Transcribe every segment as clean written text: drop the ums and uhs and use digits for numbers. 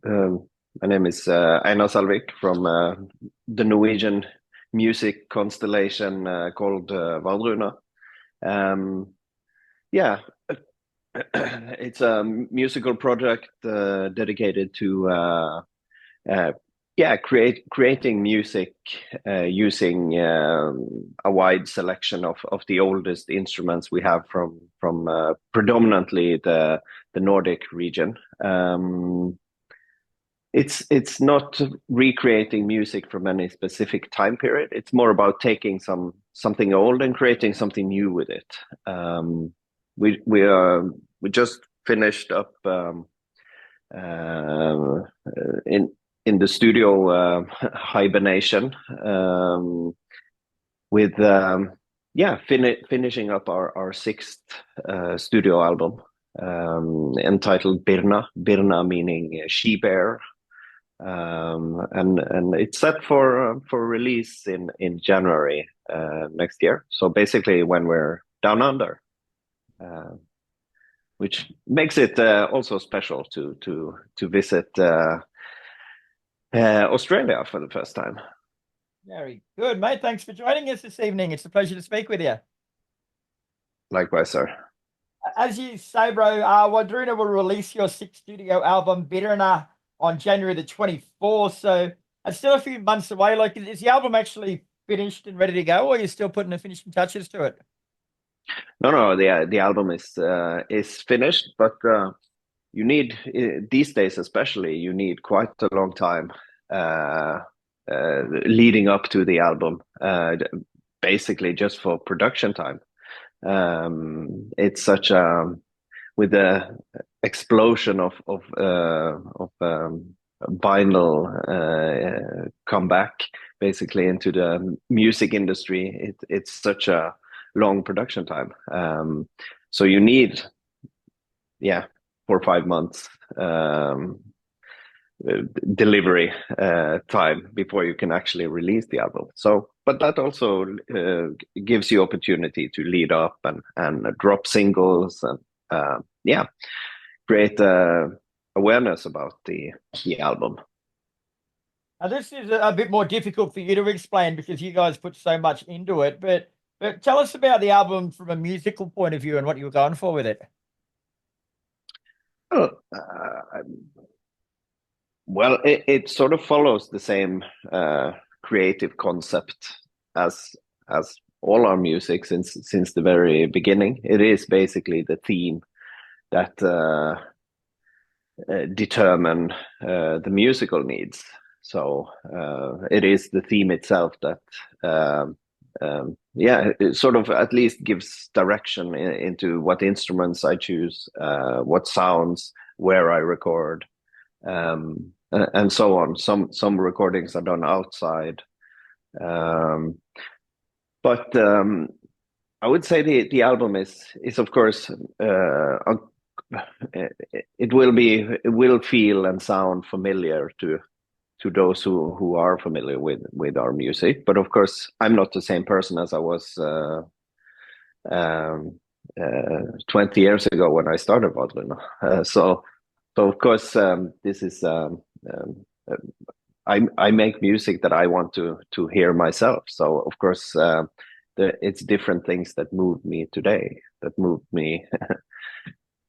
My name is Einar Selvik from the Norwegian music constellation called Wardruna. Um, yeah, it's a musical project dedicated to creating music using a wide selection of the oldest instruments we have from predominantly the Nordic region. It's not recreating music from any specific time period. It's more about taking something old and creating something new with it. We just finished up uh, in the studio hibernation with finishing up our sixth studio album entitled Birna. Birna meaning she bear. And it's set for release in January next year. So basically, when we're down under, uh, which makes it also special to visit Australia for the first time. Very good, mate. Thanks for joining us this evening. It's a pleasure to speak with you. Likewise, sir. As you say, bro, Wardruna will release your sixth studio album, Birna, on January the 24th. So it's still a few months away. Like, is the album actually finished and ready to go, or are you still putting the finishing touches to it? No, the album is finished, but you need these days especially you need quite a long time uh, leading up to the album, basically just for production time. It's such a with the explosion of vinyl comeback basically into the music industry. It's such a long production time. So you need, 4 or 5 months delivery time before you can actually release the album. So, but that also gives you opportunity to lead up and drop singles and create awareness about the album. Now, this is a bit more difficult for you to explain because you guys put so much into it. But tell us about the album from a musical point of view and what you were going for with it. Oh, well, it sort of follows the same creative concept as all our music since the very beginning. It is basically the theme that determine the musical needs. So it is the theme itself that it sort of at least gives direction into what instruments I choose, what sounds, where I record, and so on. Some recordings are done outside, but I would say the album is of course it will feel and sound familiar to those who are familiar with our music. But of course, I'm not the same person as I was 20 years ago when I started Wardruna. So of course, this is I make music that I want to hear myself. So of course, it's different things that move me today, that moved me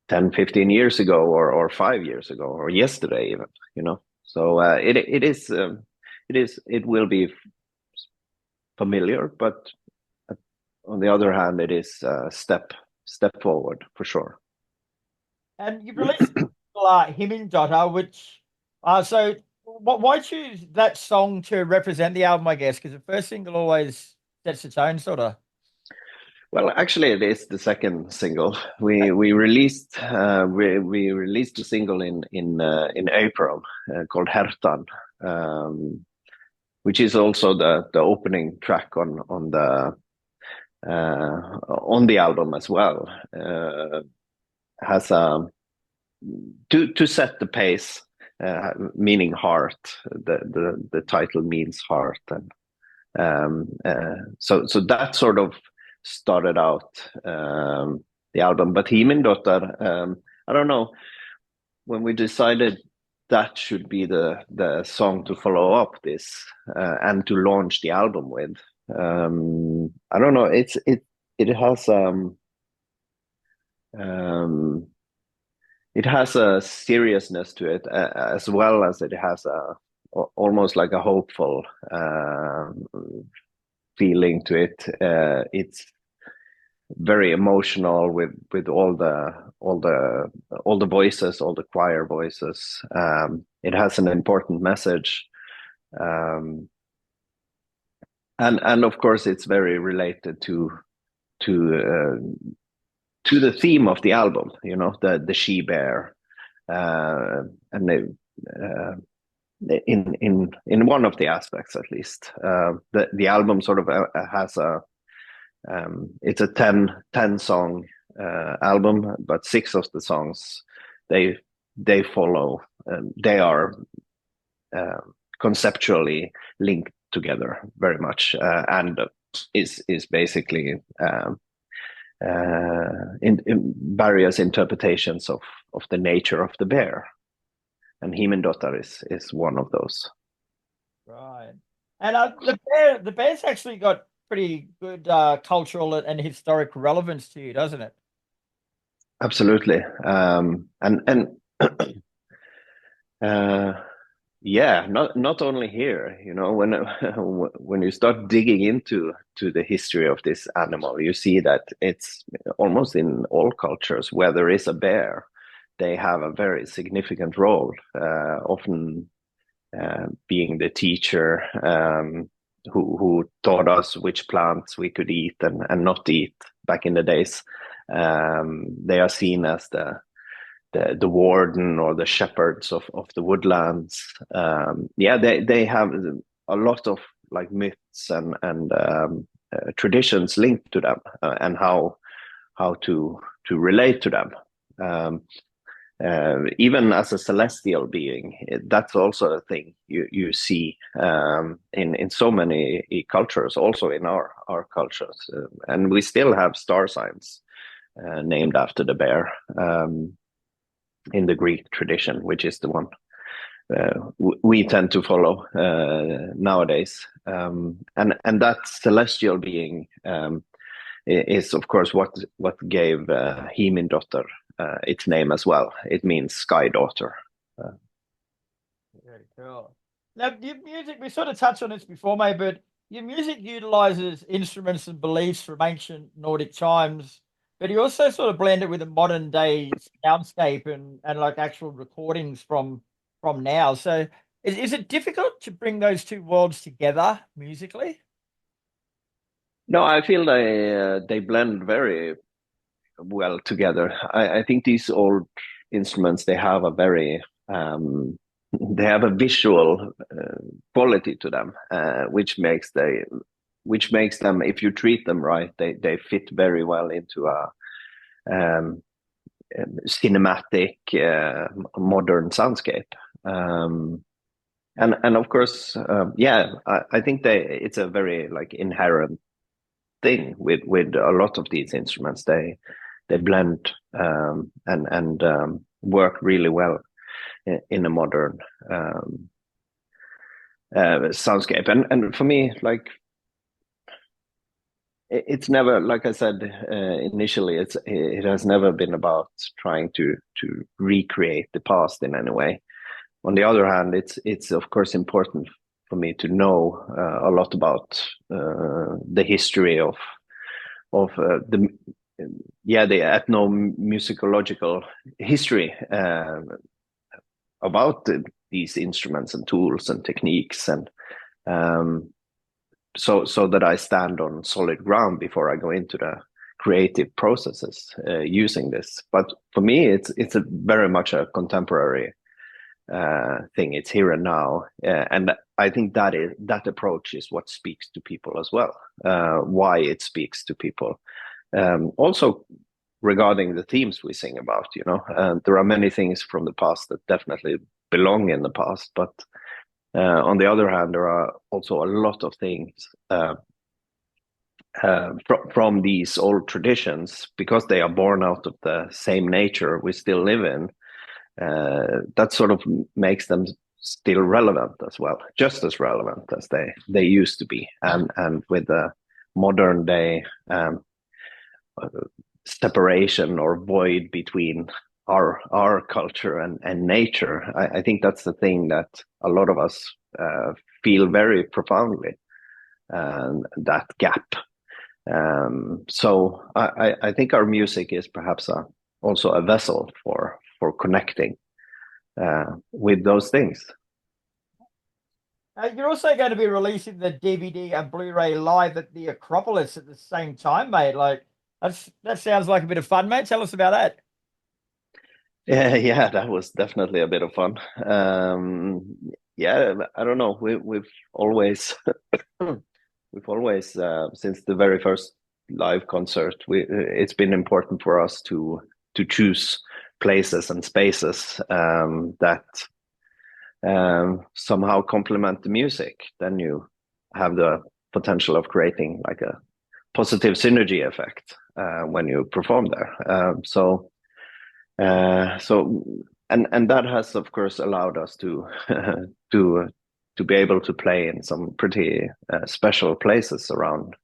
10, 15 years ago, or 5 years ago, or yesterday even, you know. So it will be familiar, but on the other hand, it is a step forward for sure. And you've released Hymning Daughter, which so why choose that song to represent the album, I guess? Because the first single always sets the tone, sort of. Well, actually, it is the second single. We released we released a single in April called Hertan, which is also the opening track on the album as well. Has a to set the pace, meaning heart. The title means heart, and so that sort of started out the album. But Himindottir, I don't know, when we decided that should be the song to follow up this and to launch the album with. I don't know. It has um, it has a seriousness to it, as well as it has a almost like a hopeful feeling to it. It's very emotional with all the voices, all the choir voices. It has an important message, and of course it's very related to the theme of the album. You know, the she bear, and in one of the aspects at least, the album sort of has a it's a 10 song album, but 6 of the songs they follow. They are conceptually linked together very much, and is basically in various interpretations of the nature of the bear, and Himindottir is one of those. Right. And the bear's actually got pretty good cultural and historic relevance to you, doesn't it? Absolutely. And yeah, not only here, you know, when you start digging into the history of this animal, you see that it's almost in all cultures where there is a bear, they have a very significant role, often being the teacher, who taught us which plants we could eat and not eat back in the days. They are seen as the warden or the shepherds of the woodlands. Yeah, they have a lot of like myths and traditions linked to them, and how to relate to them. Even as a celestial being, that's also a thing you see in so many cultures, also in our cultures, and we still have star signs named after the bear in the Greek tradition, which is the one we tend to follow nowadays. And that celestial being is, of course, what gave Himindottir its name as well. It means sky daughter. Very cool. Now, your music, we sort of touched on this before, mate, but your music utilizes instruments and beliefs from ancient Nordic times, but you also sort of blend it with a modern day soundscape and like actual recordings from now. So is it difficult to bring those two worlds together musically? No, I feel they blend very well together. I think these old instruments, they have a very they have a visual quality to them, which makes them, if you treat them right, they fit very well into a cinematic modern soundscape. And of course, yeah, I think it's a very like inherent thing with a lot of these instruments. They blend and work really well in a modern soundscape. And for me, like, it's never, like I said initially, it has never been about trying to recreate the past in any way. On the other hand, it's of course important for me to know a lot about the history of the ethnomusicological history about these instruments and tools and techniques, and so that I stand on solid ground before I go into the creative processes using this. But for me, it's a very much a contemporary thing. It's here and now, and I think that approach is what speaks to people as well. Why it speaks to people. Also, regarding the themes we sing about, you know, there are many things from the past that definitely belong in the past, but on the other hand, there are also a lot of things from these old traditions, because they are born out of the same nature we still live in. that sort of makes them still relevant as well, just as relevant as they used to be. And with the modern day separation or void between our culture and nature, I think that's the thing that a lot of us feel very profoundly, that gap. So I think our music is perhaps also a vessel for connecting with those things. You're also going to be releasing the DVD and Blu-ray live at the Acropolis at the same time, mate. Like that sounds like a bit of fun, mate. Tell us about that. Yeah, that was definitely a bit of fun. Yeah, I don't know. We've always we've always since the very first live concert, it's been important for us to choose places and spaces that somehow complement the music. Then you have the potential of creating like a positive synergy effect when you perform there. And that has of course allowed us to to be able to play in some pretty special places around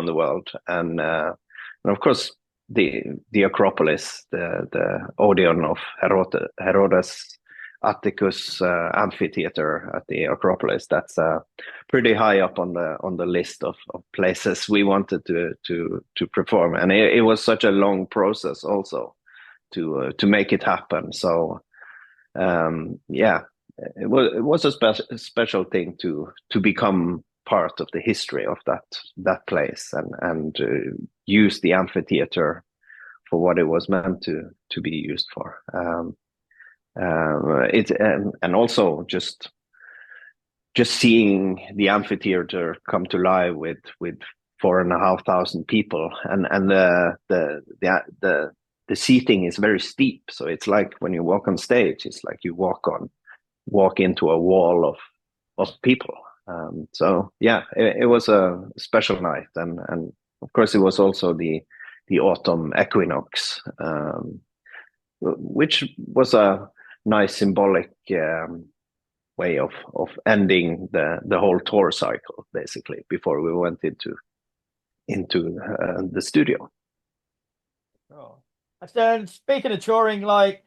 the world, and of course the Acropolis, the Odeon of Herodes Atticus amphitheater at the Acropolis. That's pretty high up on the list of places we wanted to perform, and it was such a long process also to make it happen. So yeah, it was a special thing to become part of the history of that place, and use the amphitheater for what it was meant to be used for. It and also just seeing the amphitheater come to life with 4,500 people, and the seating is very steep, so it's like when you walk on stage, it's like you walk into a wall of people. So yeah, it was a special night, and of course it was also the autumn equinox, which was a nice symbolic way of ending the whole tour cycle, basically, before we went into the studio. Oh. So speaking of touring, like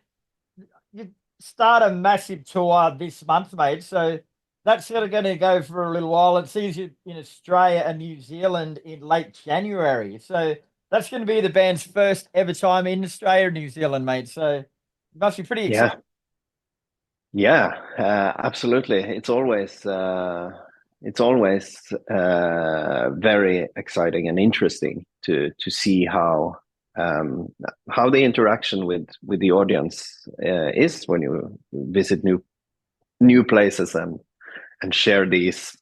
you start a massive tour this month, mate. So that's sort of going to go for a little while. It sees you in Australia and New Zealand in late January. So that's going to be the band's first ever time in Australia and New Zealand, mate. So it must be pretty exciting. Yeah, absolutely. It's always very exciting and interesting to see how the interaction with the audience is when you visit new places and share these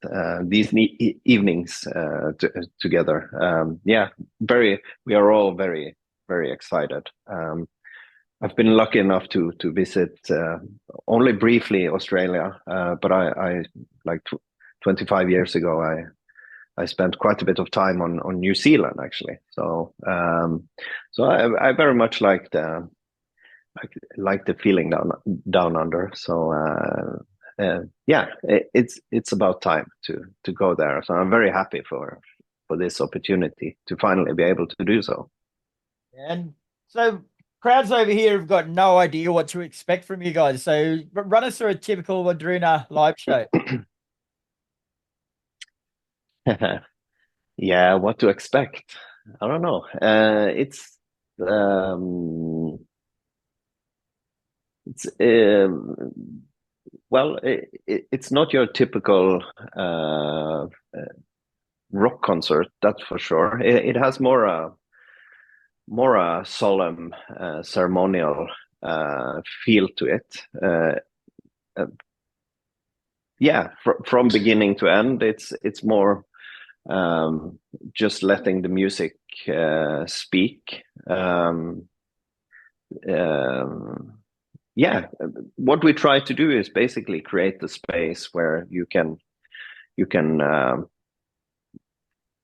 evenings together. Yeah, we are all very, very excited. I've been lucky enough to visit only briefly Australia, but I like 25 years ago I spent quite a bit of time on New Zealand, actually. So so I very much like the feeling down under. So yeah, it's about time to go there. So I'm very happy for this opportunity to finally be able to do so. And so crowds over here have got no idea what to expect from you guys. So run us through a typical Wardruna live show. Yeah, what to expect? I don't know. Um, it's well, it's not your typical rock concert, that's for sure. It has more a solemn, ceremonial feel to it. Yeah, from beginning to end, it's more just letting the music speak. Yeah, what we try to do is basically create the space where you can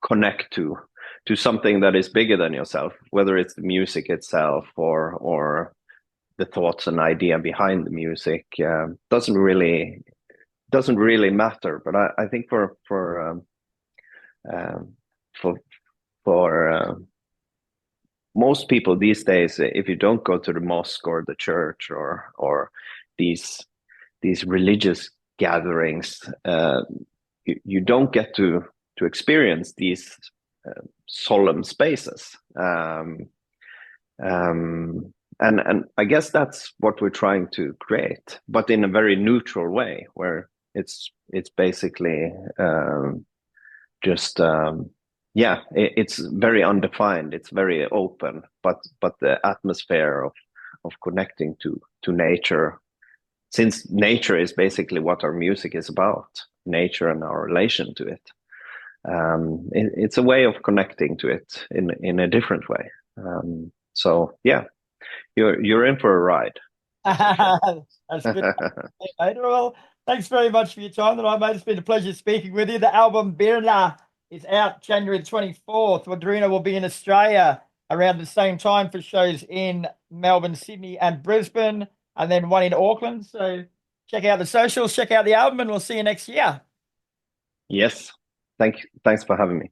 connect to something that is bigger than yourself, whether it's the music itself or the thoughts and idea behind the music doesn't really matter. But I think um, for most people these days, if you don't go to the mosque or the church or these religious gatherings, you don't get to experience these solemn spaces. And I guess that's what we're trying to create, but in a very neutral way, where it's basically just it's very undefined, it's very open, but the atmosphere of connecting to nature, since nature is basically what our music is about, nature and our relation to it. It's a way of connecting to it in a different way. So yeah, you're in for a ride. That's good. Well, thanks very much for your time tonight, mate. It's been a pleasure speaking with you. The album Birna is out January the 24th. Wardruna will be in Australia around the same time for shows in Melbourne, Sydney, and Brisbane, and then one in Auckland. So check out the socials, check out the album, and we'll see you next year. Yes. Thanks for having me.